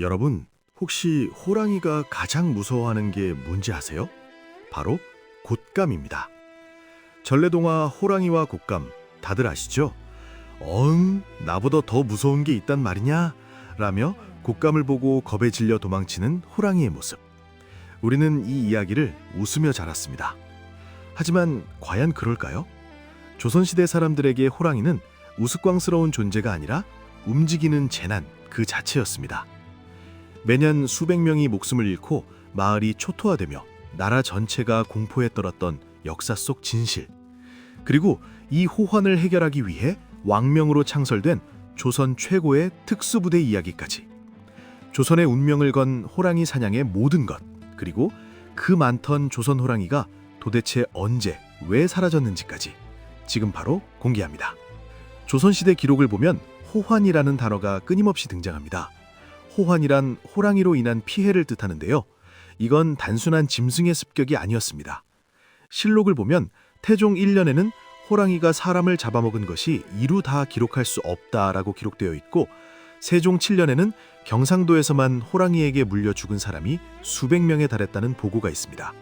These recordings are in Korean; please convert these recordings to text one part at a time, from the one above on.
여러분, 혹시 호랑이가 가장 무서워하는 게 뭔지 아세요? 바로 곶감입니다. 전래동화 호랑이와 곶감 다들 아시죠? 나보다 더 무서운 게 있단 말이냐? 라며 곶감을 보고 겁에 질려 도망치는 호랑이의 모습. 우리는 이 이야기를 웃으며 자랐습니다. 하지만 과연 그럴까요? 조선시대 사람들에게 호랑이는 우스꽝스러운 존재가 아니라 움직이는 재난 그 자체였습니다. 매년 수백 명이 목숨을 잃고 마을이 초토화되며 나라 전체가 공포에 떨었던 역사 속 진실. 그리고 이 호환을 해결하기 위해 왕명으로 창설된 조선 최고의 특수부대 이야기까지. 조선의 운명을 건 호랑이 사냥의 모든 것, 그리고 그 많던 조선 호랑이가 도대체 언제, 왜 사라졌는지까지 지금 바로 공개합니다. 조선시대 기록을 보면 호환이라는 단어가 끊임없이 등장합니다. 호환이란 호랑이로 인한 피해를 뜻하는데요. 이건 단순한 짐승의 습격이 아니었습니다. 실록을 보면 태종 1년에는 호랑이가 사람을 잡아먹은 것이 이루 다 기록할 수 없다라고 기록되어 있고, 세종 7년에는 경상도에서만 호랑이에게 물려 죽은 사람이 수백 명에 달했다는 보고가 있습니다.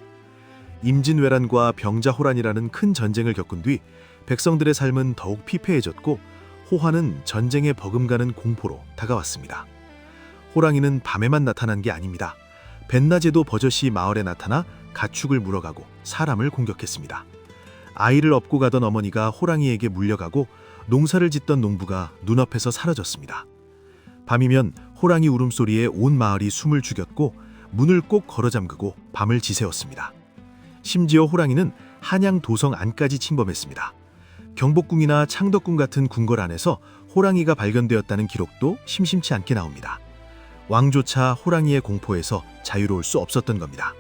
임진왜란과 병자호란이라는 큰 전쟁을 겪은 뒤 백성들의 삶은 더욱 피폐해졌고, 호환은 전쟁에 버금가는 공포로 다가왔습니다. 호랑이는 밤에만 나타난 게 아닙니다. 뱃낮에도 버젓이 마을에 나타나 가축을 물어가고 사람을 공격했습니다. 아이를 업고 가던 어머니가 호랑이에게 물려가고 농사를 짓던 농부가 눈앞에서 사라졌습니다. 밤이면 호랑이 울음소리에 온 마을이 숨을 죽였고 문을 꼭 걸어 잠그고 밤을 지새웠습니다. 심지어 호랑이는 한양 도성 안까지 침범했습니다. 경복궁이나 창덕궁 같은 궁궐 안에서 호랑이가 발견되었다는 기록도 심심치 않게 나옵니다. 왕조차 호랑이의 공포에서 자유로울 수 없었던 겁니다.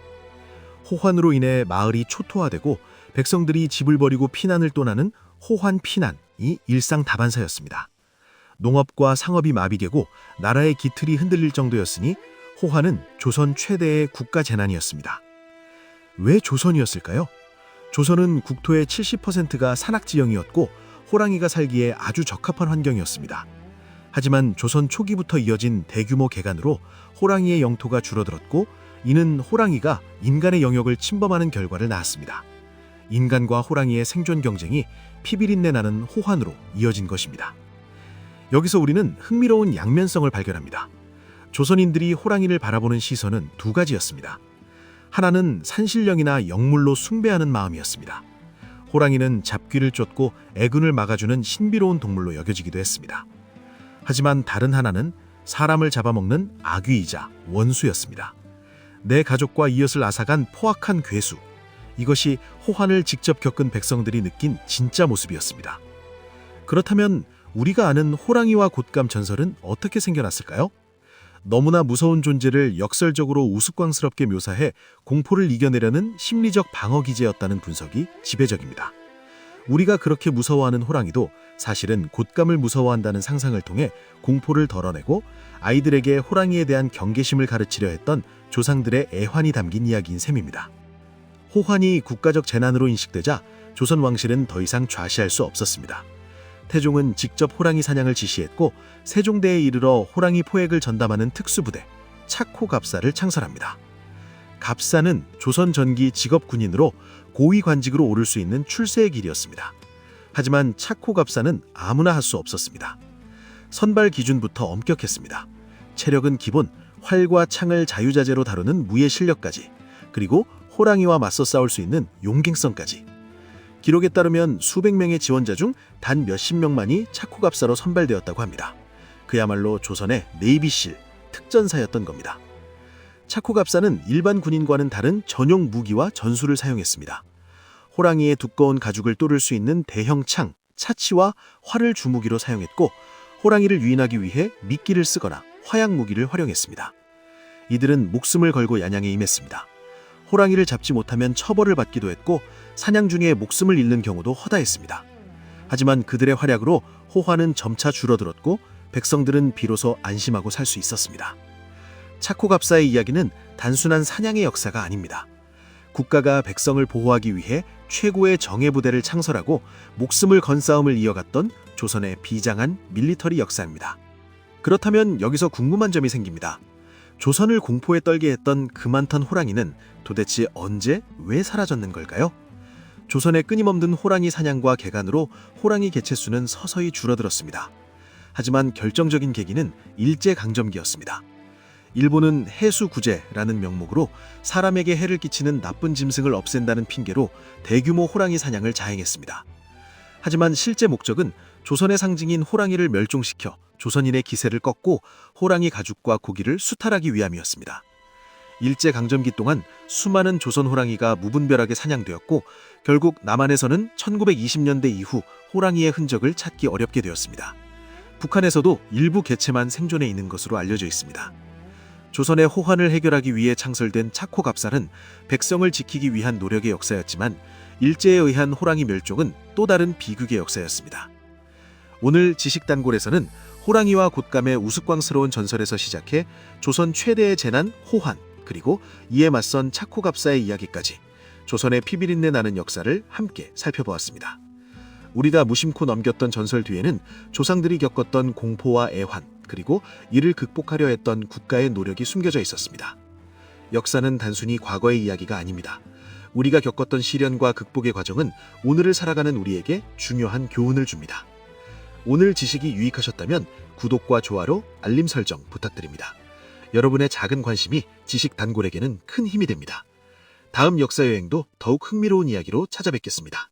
호환으로 인해 마을이 초토화되고 백성들이 집을 버리고 피난을 떠나는 호환 피난이 일상 다반사였습니다. 농업과 상업이 마비되고 나라의 기틀이 흔들릴 정도였으니 호환은 조선 최대의 국가 재난이었습니다. 왜 조선이었을까요? 조선은 국토의 70%가 산악지형이었고 호랑이가 살기에 아주 적합한 환경이었습니다. 하지만 조선 초기부터 이어진 대규모 개간으로 호랑이의 영토가 줄어들었고, 이는 호랑이가 인간의 영역을 침범하는 결과를 낳았습니다. 인간과 호랑이의 생존 경쟁이 피비린내 나는 호환으로 이어진 것입니다. 여기서 우리는 흥미로운 양면성을 발견합니다. 조선인들이 호랑이를 바라보는 시선은 두 가지였습니다. 하나는 산신령이나 영물로 숭배하는 마음이었습니다. 호랑이는 잡귀를 쫓고 애군을 막아주는 신비로운 동물로 여겨지기도 했습니다. 하지만 다른 하나는 사람을 잡아먹는 악귀이자 원수였습니다. 내 가족과 이웃을 앗아간 포악한 괴수. 이것이 호환을 직접 겪은 백성들이 느낀 진짜 모습이었습니다. 그렇다면 우리가 아는 호랑이와 곶감 전설은 어떻게 생겨났을까요? 너무나 무서운 존재를 역설적으로 우스꽝스럽게 묘사해 공포를 이겨내려는 심리적 방어 기제였다는 분석이 지배적입니다. 우리가 그렇게 무서워하는 호랑이도 사실은 곶감을 무서워한다는 상상을 통해 공포를 덜어내고 아이들에게 호랑이에 대한 경계심을 가르치려 했던 조상들의 애환이 담긴 이야기인 셈입니다. 호환이 국가적 재난으로 인식되자 조선 왕실은 더 이상 좌시할 수 없었습니다. 태종은 직접 호랑이 사냥을 지시했고 세종대에 이르러 호랑이 포획을 전담하는 특수부대 착호갑사를 창설합니다. 갑사는 조선 전기 직업 군인으로 고위 관직으로 오를 수 있는 출세의 길이었습니다. 하지만 착호갑사는 아무나 할 수 없었습니다. 선발 기준부터 엄격했습니다. 체력은 기본, 활과 창을 자유자재로 다루는 무예 실력까지, 그리고 호랑이와 맞서 싸울 수 있는 용갱성까지. 기록에 따르면 수백 명의 지원자 중 단 몇십 명만이 착호갑사로 선발되었다고 합니다. 그야말로 조선의 네이비실, 특전사였던 겁니다. 착호갑사는 일반 군인과는 다른 전용 무기와 전술을 사용했습니다. 호랑이의 두꺼운 가죽을 또를 수 있는 대형 창, 차치와 활을 주무기로 사용했고, 호랑이를 유인하기 위해 미끼를 쓰거나 화약 무기를 활용했습니다. 이들은 목숨을 걸고 야냥에 임했습니다. 호랑이를 잡지 못하면 처벌을 받기도 했고 사냥 중에 목숨을 잃는 경우도 허다했습니다. 하지만 그들의 활약으로 호환은 점차 줄어들었고 백성들은 비로소 안심하고 살 수 있었습니다. 착호갑사의 이야기는 단순한 사냥의 역사가 아닙니다. 국가가 백성을 보호하기 위해 최고의 정예부대를 창설하고 목숨을 건 싸움을 이어갔던 조선의 비장한 밀리터리 역사입니다. 그렇다면 여기서 궁금한 점이 생깁니다. 조선을 공포에 떨게 했던 그 많던 호랑이는 도대체 언제 왜 사라졌는 걸까요? 조선의 끊임없는 호랑이 사냥과 개간으로 호랑이 개체수는 서서히 줄어들었습니다. 하지만 결정적인 계기는 일제강점기였습니다. 일본은 해수구제라는 명목으로 사람에게 해를 끼치는 나쁜 짐승을 없앤다는 핑계로 대규모 호랑이 사냥을 자행했습니다. 하지만 실제 목적은 조선의 상징인 호랑이를 멸종시켜 조선인의 기세를 꺾고 호랑이 가죽과 고기를 수탈하기 위함이었습니다. 일제강점기 동안 수많은 조선 호랑이가 무분별하게 사냥되었고 결국 남한에서는 1920년대 이후 호랑이의 흔적을 찾기 어렵게 되었습니다. 북한에서도 일부 개체만 생존해 있는 것으로 알려져 있습니다. 조선의 호환을 해결하기 위해 창설된 착호갑산은 백성을 지키기 위한 노력의 역사였지만 일제에 의한 호랑이 멸종은 또 다른 비극의 역사였습니다. 오늘 지식단골에서는 호랑이와 곶감의 우스꽝스러운 전설에서 시작해 조선 최대의 재난 호환, 그리고 이에 맞선 착호갑사의 이야기까지 조선의 피비린내 나는 역사를 함께 살펴보았습니다. 우리가 무심코 넘겼던 전설 뒤에는 조상들이 겪었던 공포와 애환, 그리고 이를 극복하려 했던 국가의 노력이 숨겨져 있었습니다. 역사는 단순히 과거의 이야기가 아닙니다. 우리가 겪었던 시련과 극복의 과정은 오늘을 살아가는 우리에게 중요한 교훈을 줍니다. 오늘 지식이 유익하셨다면 구독과 좋아로 알림 설정 부탁드립니다. 여러분의 작은 관심이 지식 단골에게는 큰 힘이 됩니다. 다음 역사 여행도 더욱 흥미로운 이야기로 찾아뵙겠습니다.